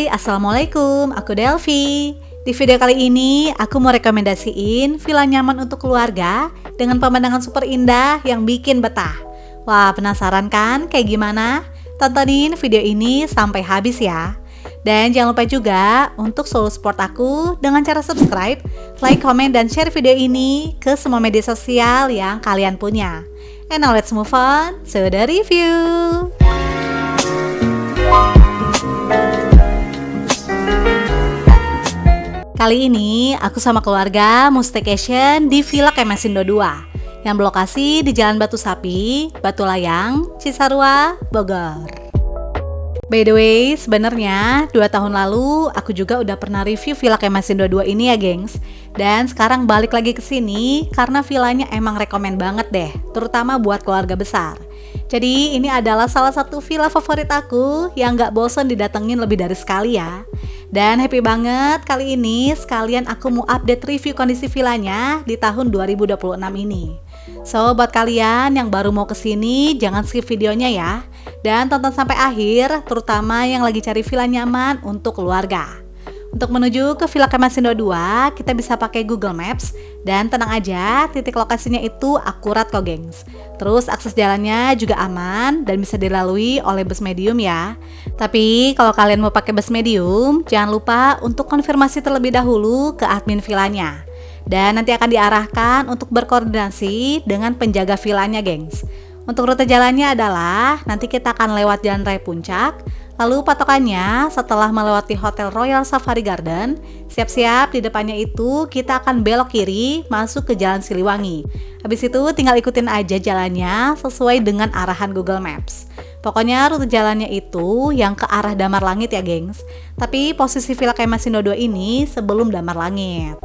Hai, Assalamualaikum, aku Delvi. Di video kali ini, aku mau rekomendasiin villa nyaman untuk keluarga dengan pemandangan super indah yang bikin betah. Wah, penasaran kan kayak gimana? Tontonin video ini sampai habis ya. Dan jangan lupa juga untuk selalu support aku dengan cara subscribe, like, komen, dan share video ini ke semua media sosial yang kalian punya. And now let's move on to the review. Kali ini aku sama keluarga mau staycation di Villa Kemesindo 2 yang berlokasi di Jalan Batu Sapi, Batu Layang, Cisarua, Bogor. By the way, sebenarnya 2 tahun lalu aku juga udah pernah review Villa Kemesindo 2 ini ya, gengs. Dan sekarang balik lagi ke sini karena villanya emang rekomen banget deh, terutama buat keluarga besar. Jadi ini adalah salah satu villa favorit aku yang gak bosen didatengin lebih dari sekali ya. Dan happy banget kali ini sekalian aku mau update review kondisi villanya di tahun 2026 ini. So buat kalian yang baru mau kesini jangan skip videonya ya. Dan tonton sampai akhir, terutama yang lagi cari villa nyaman untuk keluarga. Untuk menuju ke Villa Kemesindo 2, kita bisa pakai Google Maps. Dan tenang aja, titik lokasinya itu akurat kok gengs. Terus akses jalannya juga aman dan bisa dilalui oleh bus medium ya. Tapi kalau kalian mau pakai bus medium, jangan lupa untuk konfirmasi terlebih dahulu ke admin villanya. Dan nanti akan diarahkan untuk berkoordinasi dengan penjaga villanya gengs. Untuk rute jalannya adalah nanti kita akan lewat Jalan Raya Puncak. Lalu patokannya setelah melewati Hotel Royal Safari Garden, siap-siap di depannya itu kita akan belok kiri masuk ke Jalan Siliwangi. Habis itu tinggal ikutin aja jalannya sesuai dengan arahan Google Maps. Pokoknya rute jalannya itu yang ke arah Damar Langit ya gengs. Tapi posisi Villa Kemesindo 2 ini sebelum Damar Langit.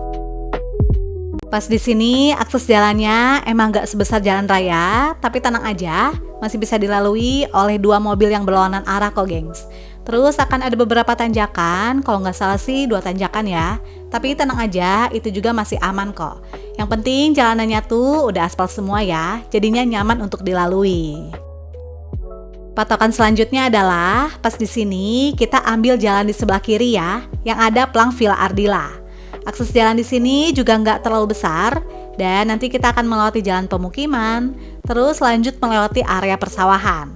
Pas di sini akses jalannya emang gak sebesar jalan raya, tapi tenang aja, masih bisa dilalui oleh 2 mobil yang berlawanan arah kok gengs. Terus akan ada beberapa tanjakan, kalau nggak salah sih 2 tanjakan ya. Tapi tenang aja, itu juga masih aman kok. Yang penting jalanannya tuh udah aspal semua ya, jadinya nyaman untuk dilalui. Patokan selanjutnya adalah pas di sini kita ambil jalan di sebelah kiri ya, yang ada plang Villa Ardila. Akses jalan di sini juga nggak terlalu besar dan nanti kita akan melewati jalan pemukiman, terus lanjut melewati area persawahan.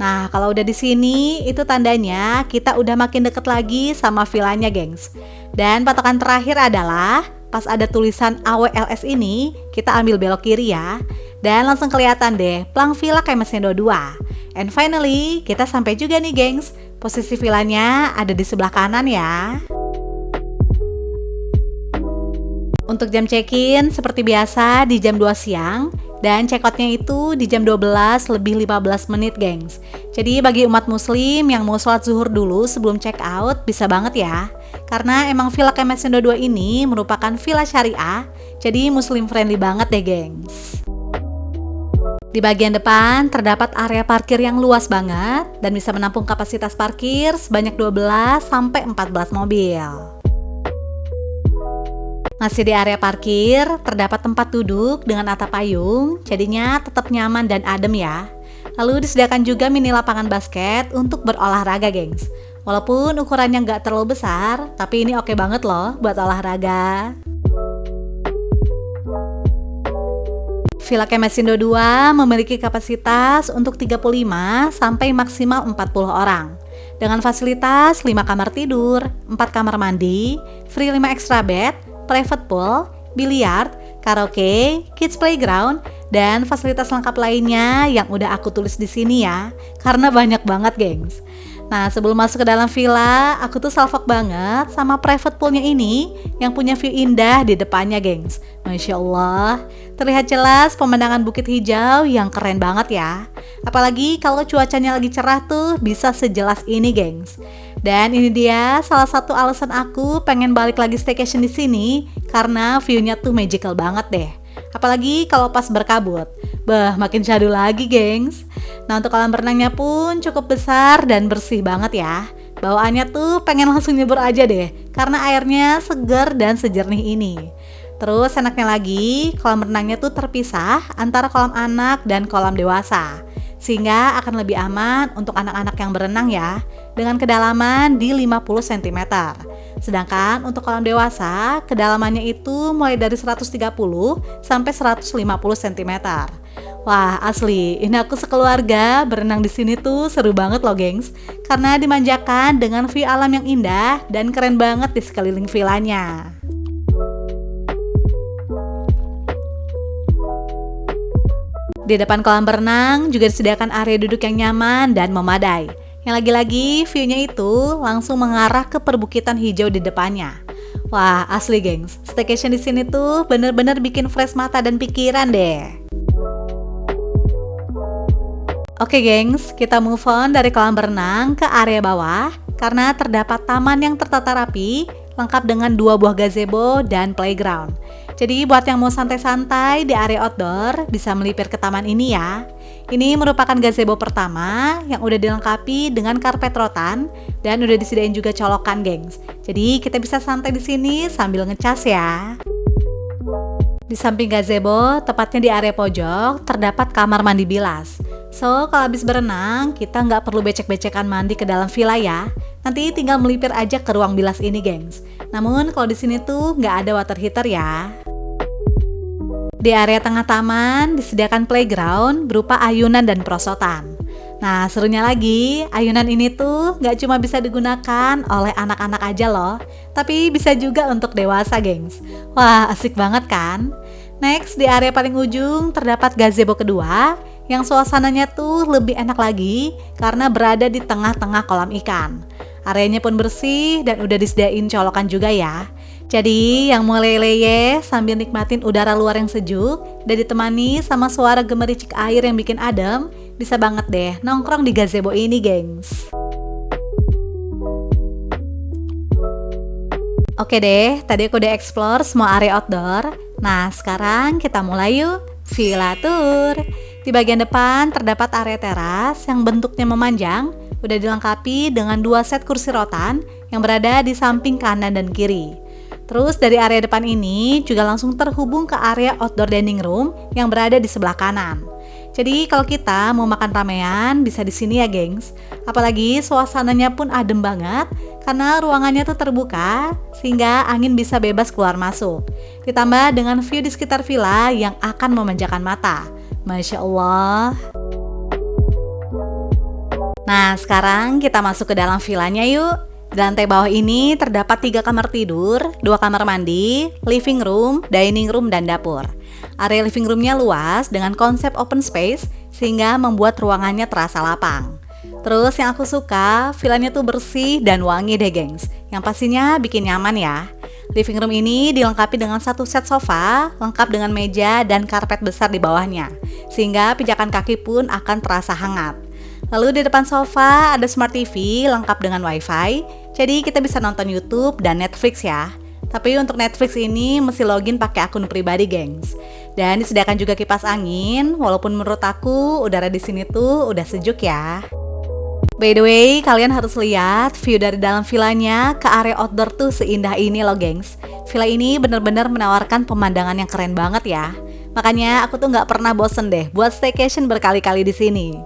Nah, kalau udah di sini itu tandanya kita udah makin deket lagi sama villanya, gengs. Dan patokan terakhir adalah pas ada tulisan AWLS ini, kita ambil belok kiri ya. Dan langsung kelihatan deh plang Villa Kemesindo 2. And finally, kita sampai juga nih, gengs. Posisi villanya ada di sebelah kanan ya. Untuk jam check-in seperti biasa di jam 2 siang dan check-outnya itu di jam 12 lebih 15 menit gengs. Jadi bagi umat muslim yang mau sholat zuhur dulu sebelum check-out bisa banget ya. Karena emang Villa Kemesindo 2 ini merupakan villa syariah, jadi muslim friendly banget deh gengs. Di bagian depan terdapat area parkir yang luas banget dan bisa menampung kapasitas parkir sebanyak 12 sampai 14 mobil. Masih di area parkir, terdapat tempat duduk dengan atap payung, jadinya tetap nyaman dan adem ya. Lalu disediakan juga mini lapangan basket untuk berolahraga gengs. Walaupun ukurannya nggak terlalu besar, tapi ini oke banget loh buat olahraga. Villa Kemesindo 2 memiliki kapasitas untuk 35 sampai maksimal 40 orang. Dengan fasilitas 5 kamar tidur, 4 kamar mandi, free 5 extra bed, private pool, biliar, karaoke, kids playground, dan fasilitas lengkap lainnya yang udah aku tulis di sini ya, karena banyak banget gengs. Nah, sebelum masuk ke dalam villa, aku tuh salfok banget sama private poolnya ini yang punya view indah di depannya gengs. Masya Allah, terlihat jelas pemandangan bukit hijau yang keren banget ya. Apalagi kalau cuacanya lagi cerah tuh bisa sejelas ini gengs. Dan ini dia salah satu alasan aku pengen balik lagi staycation di sini karena view-nya tuh magical banget deh. Apalagi kalau pas berkabut. Bah, makin syahdu lagi, gengs. Nah, untuk kolam berenangnya pun cukup besar dan bersih banget ya. Bawaannya tuh pengen langsung nyebur aja deh, karena airnya segar dan sejernih ini. Terus enaknya lagi, kolam renangnya tuh terpisah antara kolam anak dan kolam dewasa. Sehingga akan lebih aman untuk anak-anak yang berenang ya. dengan kedalaman di 50 cm. Sedangkan untuk kolam dewasa, kedalamannya itu mulai dari 130 sampai 150 cm. Wah, asli, ini aku sekeluarga berenang di sini tuh seru banget loh, gengs. Karena dimanjakan dengan view alam yang indah dan keren banget di sekeliling villanya. Di depan kolam berenang juga disediakan area duduk yang nyaman dan memadai. Yang lagi-lagi view-nya itu langsung mengarah ke perbukitan hijau di depannya. Wah, asli gengs, staycation di sini tuh bener-bener bikin fresh mata dan pikiran deh. Oke gengs, kita move on dari kolam berenang ke area bawah karena terdapat taman yang tertata rapi, lengkap dengan 2 buah gazebo dan playground. Jadi buat yang mau santai-santai di area outdoor, bisa melipir ke taman ini ya. Ini merupakan gazebo pertama yang udah dilengkapi dengan karpet rotan dan udah disediain juga colokan, gengs. Jadi kita bisa santai di sini sambil ngecas ya. Di samping gazebo, tepatnya di area pojok, terdapat kamar mandi bilas. So, kalau habis berenang, kita nggak perlu becek-becekan mandi ke dalam villa ya. Nanti tinggal melipir aja ke ruang bilas ini, gengs. Namun, kalau di sini tuh nggak ada water heater ya. Di area tengah taman disediakan playground berupa ayunan dan perosotan. Nah, serunya lagi, ayunan ini tuh nggak cuma bisa digunakan oleh anak-anak aja loh, tapi bisa juga untuk dewasa, gengs. Wah, asik banget kan? Next, di area paling ujung terdapat gazebo kedua, yang suasananya tuh lebih enak lagi karena berada di tengah-tengah kolam ikan. Areanya pun bersih dan udah disediain colokan juga ya. Jadi yang mau leleye sambil nikmatin udara luar yang sejuk dan ditemani sama suara gemericik air yang bikin adem, bisa banget deh nongkrong di gazebo ini, gengs. Oke deh, tadi aku udah explore semua area outdoor. Nah, sekarang kita mulai yuk Villa Tour. Di bagian depan terdapat area teras yang bentuknya memanjang, udah dilengkapi dengan 2 set kursi rotan yang berada di samping kanan dan kiri. Terus dari area depan ini juga langsung terhubung ke area outdoor dining room yang berada di sebelah kanan. Jadi kalau kita mau makan ramean bisa di sini ya, gengs. Apalagi suasananya pun adem banget karena ruangannya tuh terbuka sehingga angin bisa bebas keluar masuk. Ditambah dengan view di sekitar villa yang akan memanjakan mata. Masya Allah. Nah, sekarang kita masuk ke dalam villanya yuk. Di lantai bawah ini terdapat 3 kamar tidur, 2 kamar mandi, living room, dining room, dan dapur. Area living roomnya luas dengan konsep open space sehingga membuat ruangannya terasa lapang. Terus yang aku suka, villanya tuh bersih dan wangi deh, gengs. Yang pastinya bikin nyaman ya. Living room ini dilengkapi dengan 1 set sofa, lengkap dengan meja dan karpet besar di bawahnya, sehingga pijakan kaki pun akan terasa hangat. Lalu di depan sofa ada smart TV lengkap dengan wifi, jadi kita bisa nonton YouTube dan Netflix ya. Tapi untuk Netflix ini mesti login pakai akun pribadi, gengs. Dan disediakan juga kipas angin, walaupun menurut aku udara di sini tuh udah sejuk ya. By the way, kalian harus lihat view dari dalam villanya ke area outdoor tuh seindah ini loh, gengs. Villa ini benar-benar menawarkan pemandangan yang keren banget ya. Makanya aku tuh nggak pernah bosen deh buat staycation berkali-kali di sini.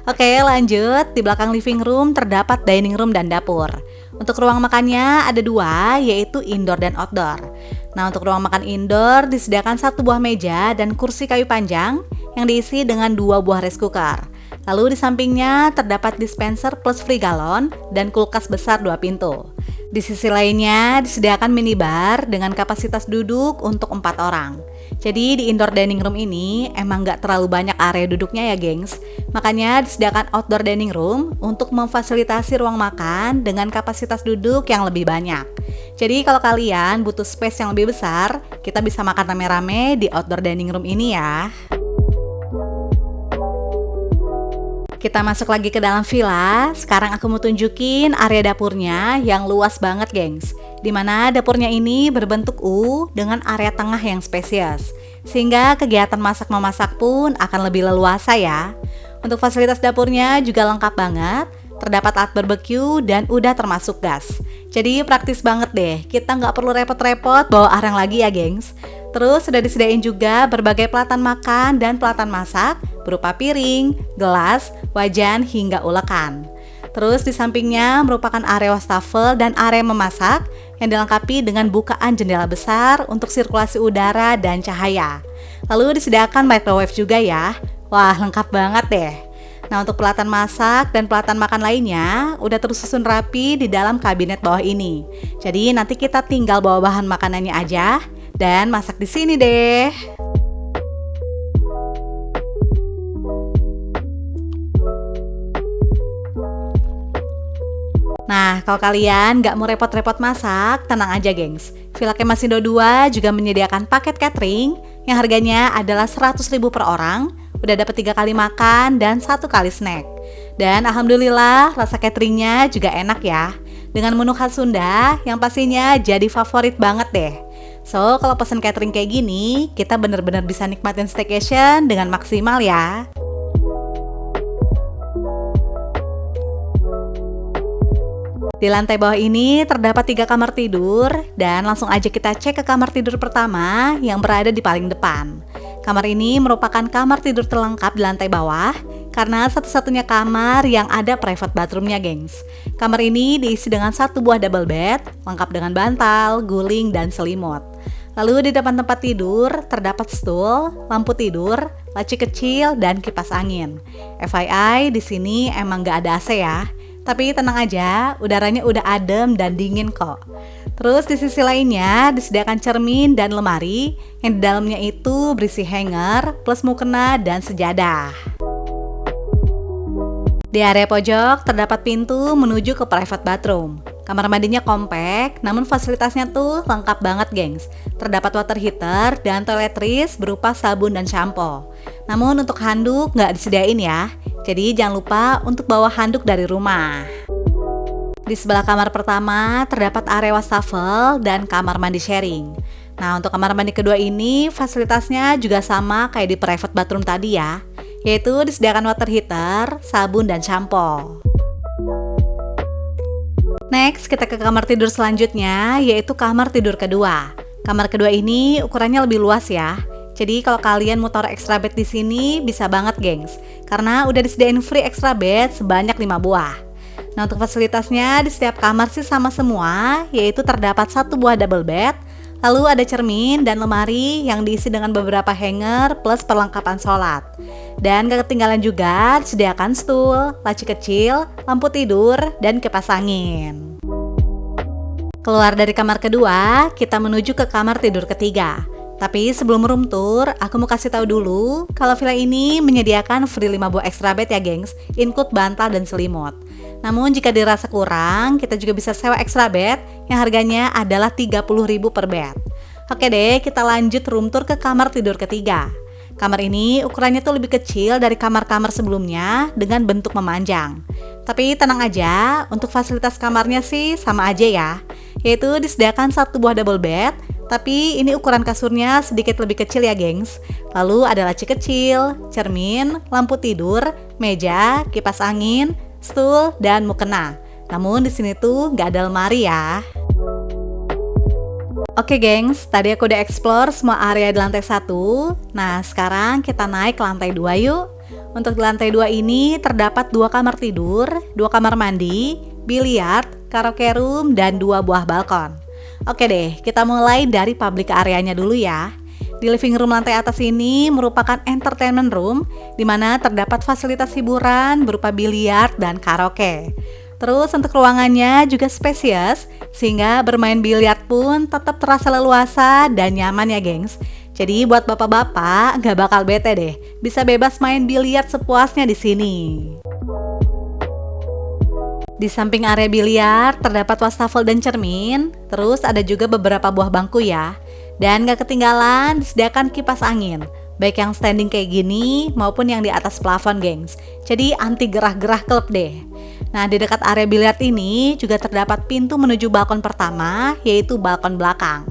Oke, lanjut. Di belakang living room terdapat dining room dan dapur. Untuk ruang makannya ada 2, yaitu indoor dan outdoor. Nah, untuk ruang makan indoor disediakan 1 buah meja dan kursi kayu panjang yang diisi dengan 2 buah rice cooker. Lalu di sampingnya terdapat dispenser plus free galon dan kulkas besar 2 pintu. Di sisi lainnya disediakan minibar dengan kapasitas duduk untuk 4 orang. Jadi di indoor dining room ini emang nggak terlalu banyak area duduknya ya, gengs. Makanya disediakan outdoor dining room untuk memfasilitasi ruang makan dengan kapasitas duduk yang lebih banyak. Jadi kalau kalian butuh space yang lebih besar, kita bisa makan rame-rame di outdoor dining room ini ya. Kita masuk lagi ke dalam villa. Sekarang aku mau tunjukin area dapurnya yang luas banget, gengs. Dimana dapurnya ini berbentuk U dengan area tengah yang spesies, sehingga kegiatan masak-memasak pun akan lebih leluasa ya. Untuk fasilitas dapurnya juga lengkap banget. Terdapat alat barbecue dan udah termasuk gas. Jadi praktis banget deh. Kita nggak perlu repot-repot bawa arang lagi ya, gengs. Terus sudah disediain juga berbagai pelatan makan dan pelatan masak berupa piring, gelas, wajan, hingga ulekan. Terus di sampingnya merupakan area wastafel dan area memasak yang dilengkapi dengan bukaan jendela besar untuk sirkulasi udara dan cahaya. Lalu disediakan microwave juga ya. Wah, lengkap banget deh. Nah, untuk peralatan masak dan peralatan makan lainnya udah tersusun rapi di dalam kabinet bawah ini. Jadi nanti kita tinggal bawa bahan makanannya aja dan masak di sini deh. Nah, kalau kalian nggak mau repot-repot masak, tenang aja gengs. Villa Kemasindo 2 juga menyediakan paket catering yang harganya adalah 100.000 per orang, udah dapat 3 kali makan dan 1 kali snack. Dan alhamdulillah rasa cateringnya juga enak ya, dengan menu khas Sunda yang pastinya jadi favorit banget deh. So, kalau pesan catering kayak gini, kita bener-bener bisa nikmatin staycation dengan maksimal ya. Di lantai bawah ini terdapat 3 kamar tidur dan langsung aja kita cek ke kamar tidur pertama yang berada di paling depan. Kamar ini merupakan kamar tidur terlengkap di lantai bawah karena satu-satunya kamar yang ada private bathroomnya gengs. Kamar ini diisi dengan 1 buah double bed lengkap dengan bantal, guling, dan selimut. Lalu di depan tempat tidur terdapat stool, lampu tidur, laci kecil, dan kipas angin. FYI di sini emang gak ada AC ya. Tapi tenang aja, udaranya udah adem dan dingin kok. Terus di sisi lainnya disediakan cermin dan lemari yang di dalamnya itu berisi hanger plus mukena dan sejadah. Di area pojok terdapat pintu menuju ke private bathroom. Kamar mandinya kompak, namun fasilitasnya tuh lengkap banget gengs. Terdapat water heater dan toiletries berupa sabun dan shampoo. Namun untuk handuk nggak disediain ya. Jadi jangan lupa untuk bawa handuk dari rumah. Di sebelah kamar pertama terdapat area wastafel dan kamar mandi sharing. Nah, untuk kamar mandi kedua ini fasilitasnya juga sama kayak di private bathroom tadi ya, yaitu disediakan water heater, sabun, dan shampoo. Next, kita ke kamar tidur selanjutnya, yaitu kamar tidur kedua. Kamar kedua ini ukurannya lebih luas ya. Jadi kalau kalian mau taruh extra bed di sini bisa banget gengs, karena udah disediain free extra bed sebanyak 5 buah. Nah, untuk fasilitasnya di setiap kamar sih sama semua, yaitu terdapat 1 buah double bed, lalu ada cermin dan lemari yang diisi dengan beberapa hanger plus perlengkapan sholat. Dan gak ketinggalan juga disediakan stool, laci kecil, lampu tidur, dan kipas angin. Keluar dari kamar kedua, kita menuju ke kamar tidur ketiga. Tapi sebelum room tour, aku mau kasih tahu dulu kalau villa ini menyediakan free 5 buah extra bed ya gengs, include bantal dan selimut. Namun jika dirasa kurang, kita juga bisa sewa extra bed yang harganya adalah 30.000 per bed. Oke deh, kita lanjut room tour ke kamar tidur ketiga. Kamar ini ukurannya tuh lebih kecil dari kamar-kamar sebelumnya dengan bentuk memanjang. Tapi tenang aja, untuk fasilitas kamarnya sih sama aja ya, yaitu disediakan 1 buah double bed. Tapi ini ukuran kasurnya sedikit lebih kecil ya gengs. Lalu ada laci kecil, cermin, lampu tidur, meja, kipas angin, stool, dan mukena. Namun di sini tuh nggak ada lemari ya. Oke gengs, tadi aku udah explore semua area di lantai 1. Nah sekarang kita naik ke lantai 2 yuk. Untuk di lantai 2 ini terdapat 2 kamar tidur, 2 kamar mandi, biliar, karaoke room, dan 2 buah balkon. Oke deh, kita mulai dari public areanya dulu ya. Di living room lantai atas ini merupakan entertainment room di mana terdapat fasilitas hiburan berupa biliar dan karaoke. Terus untuk ruangannya juga spesies sehingga bermain biliar pun tetap terasa leluasa dan nyaman ya gengs. Jadi buat bapak-bapak nggak bakal bete deh, bisa bebas main biliar sepuasnya di sini. Di samping area biliar terdapat wastafel dan cermin, terus ada juga beberapa buah bangku ya. Dan gak ketinggalan disediakan kipas angin, baik yang standing kayak gini maupun yang di atas plafon gengs. Jadi anti gerah-gerah klub deh. Nah di dekat area biliar ini juga terdapat pintu menuju balkon pertama, yaitu balkon belakang.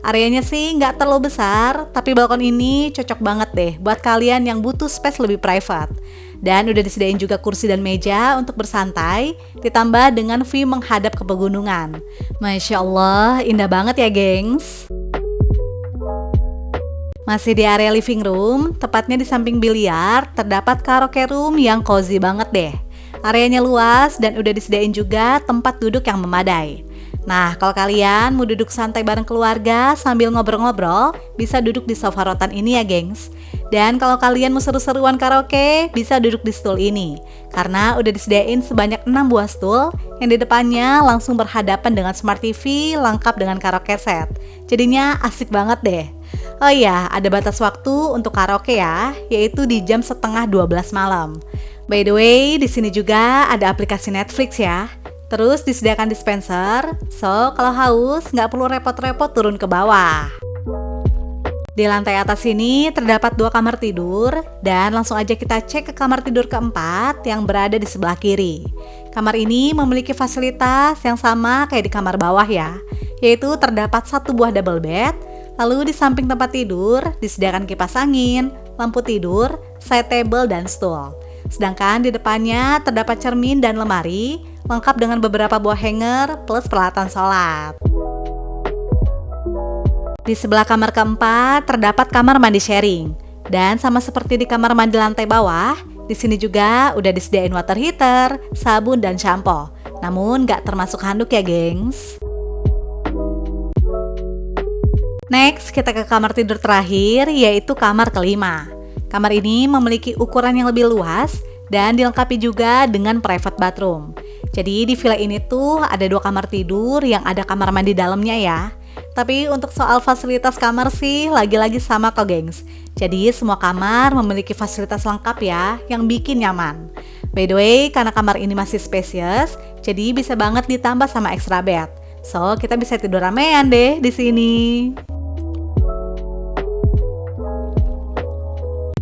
Areanya sih nggak terlalu besar, tapi balkon ini cocok banget deh buat kalian yang butuh space lebih private. Dan udah disediain juga kursi dan meja untuk bersantai, ditambah dengan view menghadap ke pegunungan. Masya Allah, indah banget ya gengs. Masih di area living room, tepatnya di samping biliar, terdapat karaoke room yang cozy banget deh. Areanya luas dan udah disediain juga tempat duduk yang memadai. Nah, kalau kalian mau duduk santai bareng keluarga sambil ngobrol-ngobrol, bisa duduk di sofa rotan ini ya, gengs. Dan kalau kalian mau seru-seruan karaoke, bisa duduk di stool ini. Karena udah disediain sebanyak 6 buah stool yang di depannya langsung berhadapan dengan Smart TV lengkap dengan karaoke set. Jadinya asik banget deh. Oh iya, ada batas waktu untuk karaoke ya, yaitu di jam setengah 12 malam. By the way, di sini juga ada aplikasi Netflix ya. Terus disediakan dispenser, so kalau haus nggak perlu repot-repot turun ke bawah. Di lantai atas ini terdapat 2 kamar tidur, dan langsung aja kita cek ke kamar tidur keempat yang berada di sebelah kiri. Kamar ini memiliki fasilitas yang sama kayak di kamar bawah ya, yaitu terdapat 1 buah double bed, lalu di samping tempat tidur disediakan kipas angin, lampu tidur, side table, dan stool. Sedangkan di depannya terdapat cermin dan lemari, lengkap dengan beberapa buah hanger plus peralatan sholat. Di sebelah kamar keempat terdapat kamar mandi sharing. Dan sama seperti di kamar mandi lantai bawah, di sini juga udah disediain water heater, sabun, dan shampoo. Namun nggak termasuk handuk ya, gengs. Next, kita ke kamar tidur terakhir, yaitu kamar kelima. Kamar ini memiliki ukuran yang lebih luas dan dilengkapi juga dengan private bathroom. Jadi di villa ini tuh ada 2 kamar tidur yang ada kamar mandi dalamnya ya. Tapi untuk soal fasilitas kamar sih lagi-lagi sama kok, gengs. Jadi semua kamar memiliki fasilitas lengkap ya, yang bikin nyaman. By the way, karena kamar ini masih spacious, jadi bisa banget ditambah sama extra bed. So, kita bisa tidur ramean deh di sini.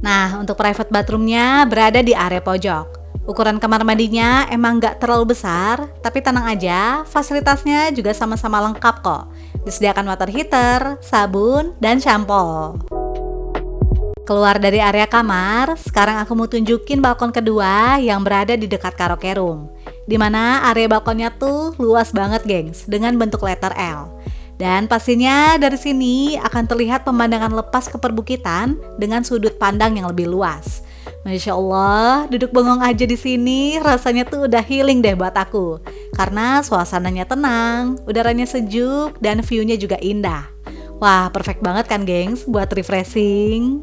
Nah, untuk private bathroomnya berada di area pojok. Ukuran kamar mandinya emang nggak terlalu besar, tapi tenang aja, fasilitasnya juga sama-sama lengkap kok. Disediakan water heater, sabun, dan shampoo. Keluar dari area kamar, sekarang aku mau tunjukin balkon kedua yang berada di dekat karaoke room. Dimana area balkonnya tuh luas banget, gengs, dengan bentuk letter L. Dan pastinya dari sini akan terlihat pemandangan lepas ke perbukitan dengan sudut pandang yang lebih luas. Masya Allah, duduk bengong aja di sini rasanya tuh udah healing deh buat aku. Karena suasananya tenang, udaranya sejuk, dan view-nya juga indah. Wah, perfect banget kan, gengs, buat refreshing.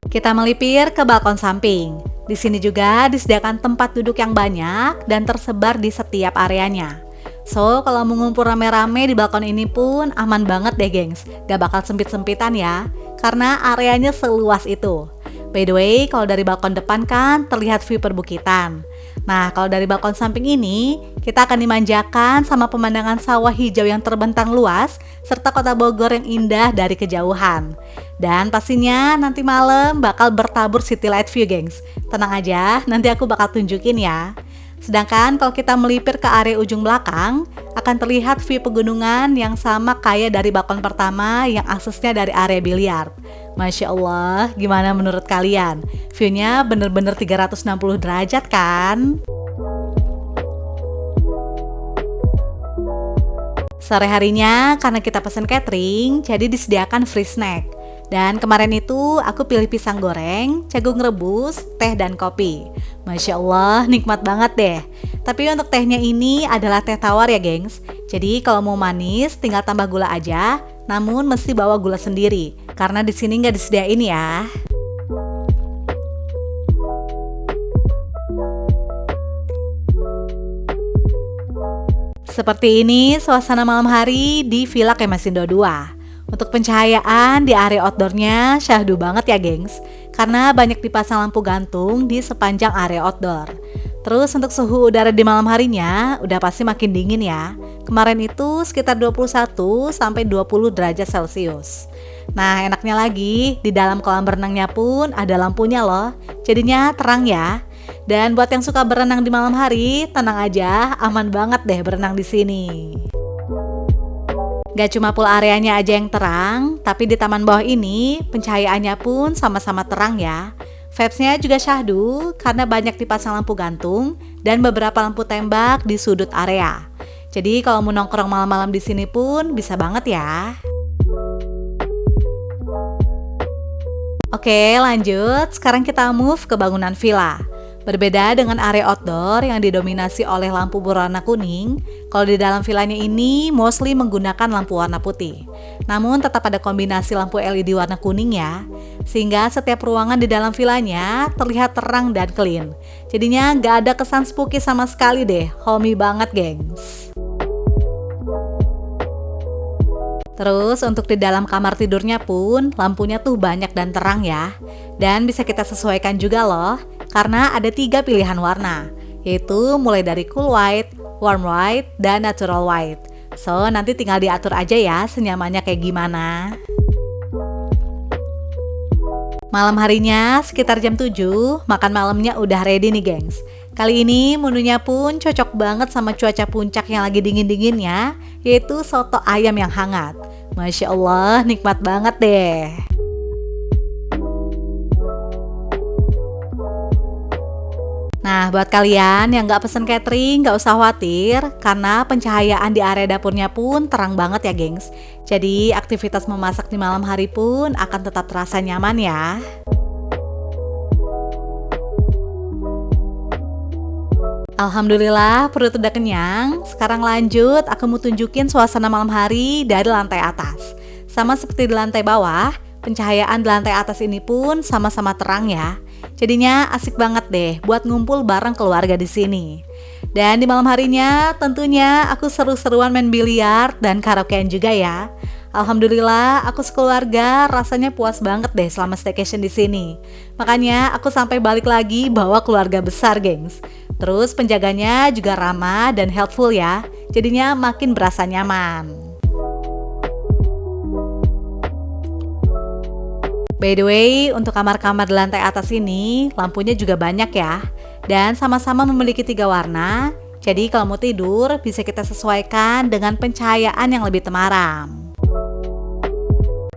Kita melipir ke balkon samping. Di sini juga disediakan tempat duduk yang banyak dan tersebar di setiap areanya. So, kalau mau ngumpul rame-rame di balkon ini pun aman banget deh, gengs. Gak bakal sempit-sempitan ya, karena areanya seluas itu. By the way, kalau dari balkon depan kan terlihat view perbukitan. Nah, kalau dari balkon samping ini, kita akan dimanjakan sama pemandangan sawah hijau yang terbentang luas, serta kota Bogor yang indah dari kejauhan. Dan pastinya nanti malam bakal bertabur city light view, gengs. Tenang aja, nanti aku bakal tunjukin ya. Sedangkan kalau kita melipir ke area ujung belakang, akan terlihat view pegunungan yang sama kayak dari balkon pertama yang aksesnya dari area biliar. Masya Allah, gimana menurut kalian? View-nya bener-bener 360 derajat kan? Sore harinya, karena kita pesan catering, jadi disediakan free snack. Dan kemarin itu aku pilih pisang goreng, jagung rebus, teh, dan kopi. Masya Allah, nikmat banget deh. Tapi untuk tehnya ini adalah teh tawar ya, gengs. Jadi kalau mau manis, tinggal tambah gula aja, namun mesti bawa gula sendiri, karena di sini nggak disediain ya. Seperti ini suasana malam hari di Villa Kemasindo 2. Untuk pencahayaan di area outdoornya syahdu banget ya, gengs, karena banyak dipasang lampu gantung di sepanjang area outdoor. Terus untuk suhu udara di malam harinya udah pasti makin dingin ya. Kemarin itu sekitar 21 sampai 20 derajat Celcius. Nah, enaknya lagi di dalam kolam berenangnya pun ada lampunya loh. Jadinya terang ya. Dan buat yang suka berenang di malam hari, tenang aja, aman banget deh berenang di sini. Gak cuma pool areanya aja yang terang, tapi di taman bawah ini pencahayaannya pun sama-sama terang ya. Vibes-nya juga syahdu karena banyak dipasang lampu gantung dan beberapa lampu tembak di sudut area. Jadi kalau mau nongkrong malam-malam di sini pun bisa banget ya. Oke, lanjut. Sekarang kita move ke bangunan villa. Berbeda dengan area outdoor yang didominasi oleh lampu berwarna kuning, kalau di dalam villanya ini mostly menggunakan lampu warna putih. Namun tetap ada kombinasi lampu LED warna kuning ya, sehingga setiap ruangan di dalam villanya terlihat terang dan clean. Jadinya nggak ada kesan spooky sama sekali deh, homey banget gengs. Terus untuk di dalam kamar tidurnya pun lampunya tuh banyak dan terang ya. Dan bisa kita sesuaikan juga loh, karena ada 3 pilihan warna, yaitu mulai dari cool white, warm white, dan natural white. So nanti tinggal diatur aja ya senyamannya kayak gimana. Malam harinya sekitar jam 7, makan malamnya udah ready nih gengs. Kali ini menunya pun cocok banget sama cuaca puncak yang lagi dingin-dinginnya, yaitu soto ayam yang hangat. Masya Allah, nikmat banget deh. Nah, buat kalian yang nggak pesen catering, nggak usah khawatir, karena pencahayaan di area dapurnya pun terang banget ya gengs. Jadi aktivitas memasak di malam hari pun akan tetap terasa nyaman ya. Alhamdulillah perut udah kenyang. Sekarang lanjut, aku mau tunjukin suasana malam hari dari lantai atas. Sama seperti di lantai bawah, pencahayaan di lantai atas ini pun sama-sama terang ya. Jadinya asik banget deh buat ngumpul bareng keluarga di sini. Dan di malam harinya tentunya aku seru-seruan main biliar dan karaokean juga ya. Alhamdulillah aku sekeluarga rasanya puas banget deh selama staycation di sini. Makanya aku sampai balik lagi bawa keluarga besar gengs. Terus penjaganya juga ramah dan helpful ya. Jadinya makin berasa nyaman. By the way, untuk kamar-kamar di lantai atas ini, lampunya juga banyak ya. Dan sama-sama memiliki 3 warna. Jadi kalau mau tidur, bisa kita sesuaikan dengan pencahayaan yang lebih temaram.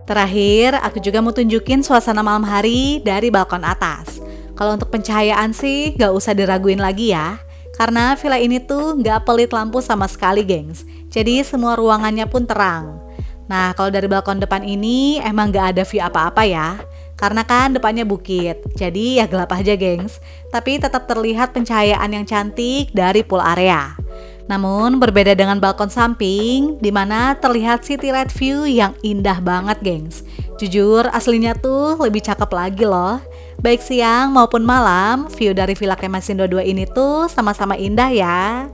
Terakhir, aku juga mau tunjukin suasana malam hari dari balkon atas. Kalau untuk pencahayaan sih, gak usah diraguin lagi ya. Karena villa ini tuh gak pelit lampu sama sekali gengs. Jadi semua ruangannya pun terang. Nah, kalau dari balkon depan ini emang gak ada view apa-apa ya. Karena kan depannya bukit, jadi ya gelap aja gengs. Tapi tetap terlihat pencahayaan yang cantik dari pool area. Namun berbeda dengan balkon samping, di mana terlihat city light view yang indah banget gengs. Jujur aslinya tuh lebih cakep lagi loh. Baik siang maupun malam, view dari Villa Kemasindo 2 ini tuh sama-sama indah ya.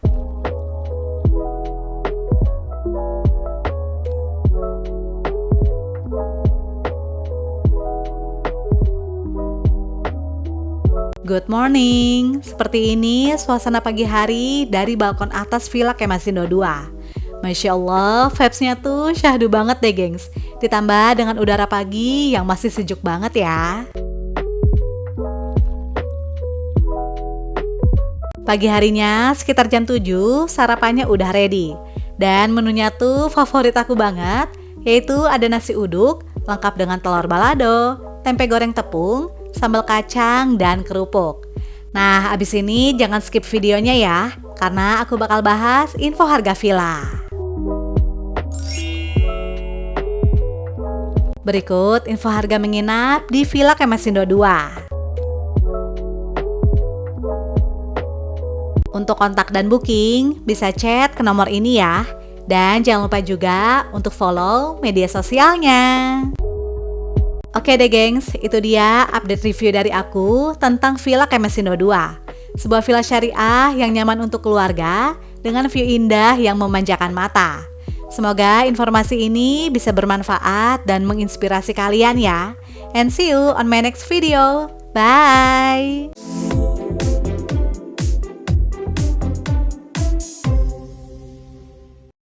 Good morning, seperti ini suasana pagi hari dari balkon atas Villa Kemasindo 2. Masya Allah, vibes-nya tuh syahdu banget deh gengs. Ditambah dengan udara pagi yang masih sejuk banget ya. Pagi harinya sekitar jam 7, sarapannya udah ready. Dan menunya tuh favorit aku banget, yaitu ada nasi uduk, lengkap dengan telur balado, tempe goreng tepung, sambal kacang, dan kerupuk. Nah, abis ini jangan skip videonya ya, karena aku bakal bahas info harga villa. Berikut info harga menginap di Villa Kemasindo 2. Untuk kontak dan booking, bisa chat ke nomor ini ya. Dan jangan lupa juga untuk follow media sosialnya. Oke deh gengs, itu dia update review dari aku tentang Villa Kemasindo 2. Sebuah villa syariah yang nyaman untuk keluarga dengan view indah yang memanjakan mata. Semoga informasi ini bisa bermanfaat dan menginspirasi kalian ya. And see you on my next video. Bye!